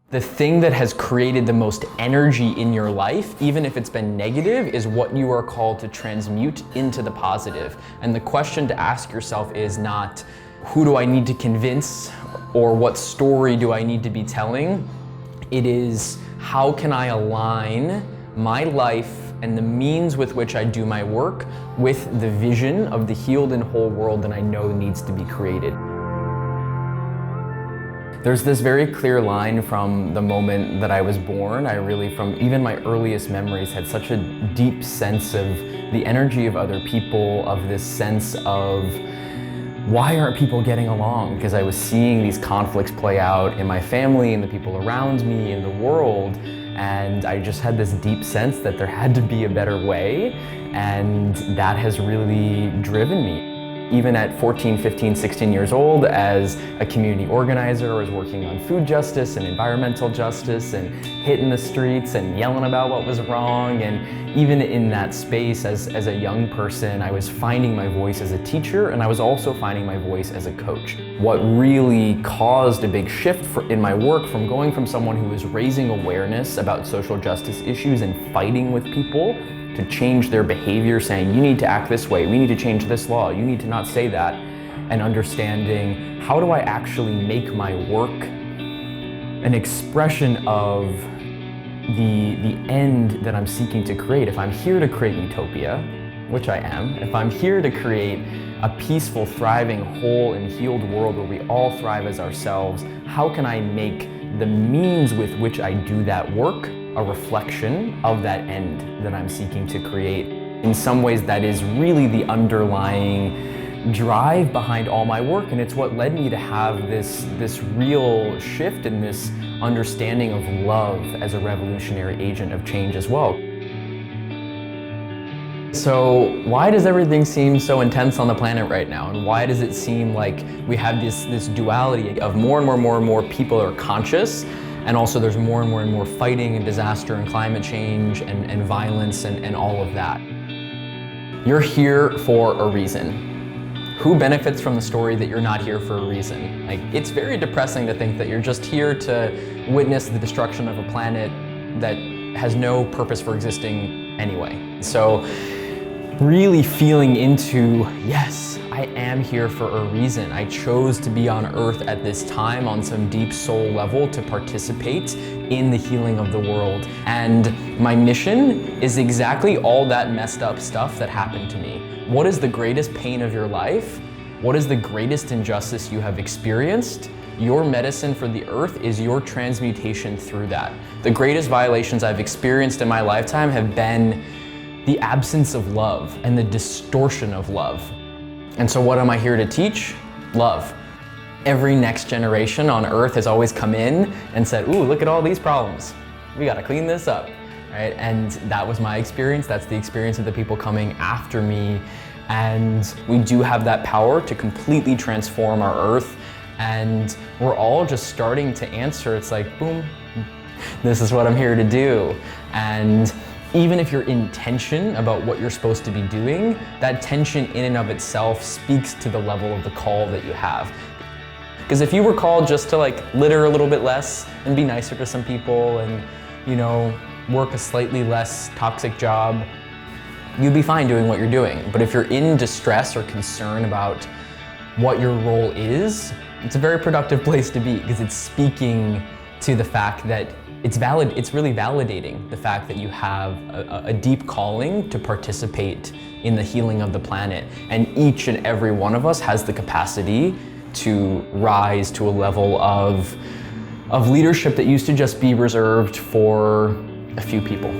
The thing that has created the most energy in your life, even if it's been negative, is what you are called to transmute into the positive. And the question to ask yourself is not, who do I need to convince, or what story do I need to be telling? It is, how can I align my life and the means with which I do my work with the vision of the healed and whole world that I know needs to be created. There's this very clear line from the moment that I was born. I really, from even my earliest memories, had such a deep sense of the energy of other people, of this sense of, why aren't people getting along? Because I was seeing these conflicts play out in my family and the people around me, in the world, and I just had this deep sense that there had to be a better way, and that has really driven me. Even at 14, 15, 16 years old, as a community organizer, I was working on food justice and environmental justice and hitting the streets and yelling about what was wrong. And even in that space, as a young person, I was finding my voice as a teacher, and I was also finding my voice as a coach. What really caused a big shift in my work, from going from someone who was raising awareness about social justice issues and fighting with people, to change their behavior, saying, you need to act this way, we need to change this law, you need to not say that, and understanding, how do I actually make my work an expression of the end that I'm seeking to create? If I'm here to create utopia, which I am, if I'm here to create a peaceful, thriving, whole, and healed world where we all thrive as ourselves, how can I make the means with which I do that work a reflection of that end that I'm seeking to create? In some ways, that is really the underlying drive behind all my work, and it's what led me to have this real shift in this understanding of love as a revolutionary agent of change as well. So why does everything seem so intense on the planet right now? And why does it seem like we have this duality of more and more people are conscious, and also there's more and more fighting and disaster and climate change and violence and all of that? You're here for a reason. Who benefits from the story that you're not here for a reason? Like, it's very depressing to think that you're just here to witness the destruction of a planet that has no purpose for existing anyway. So really feeling into, yes, I am here for a reason. I chose to be on Earth at this time on some deep soul level to participate in the healing of the world. And my mission is exactly all that messed up stuff that happened to me. What is the greatest pain of your life? What is the greatest injustice you have experienced? Your medicine for the earth is your transmutation through that. The greatest violations I've experienced in my lifetime have been the absence of love and the distortion of love. And so what am I here to teach? Love. Every next generation on earth has always come in and said, ooh, look at all these problems. We gotta clean this up, right? And that was my experience. That's the experience of the people coming after me. And we do have that power to completely transform our earth. And we're all just starting to answer. It's like, boom, this is what I'm here to do. And even if you're in tension about what you're supposed to be doing, that tension in and of itself speaks to the level of the call that you have. Because if you were called just to like litter a little bit less and be nicer to some people and, you know, work a slightly less toxic job, you'd be fine doing what you're doing. But if you're in distress or concern about what your role is, it's a very productive place to be, because it's speaking to the fact that it's really validating the fact that you have a deep calling to participate in the healing of the planet. And each and every one of us has the capacity to rise to a level of leadership that used to just be reserved for a few people.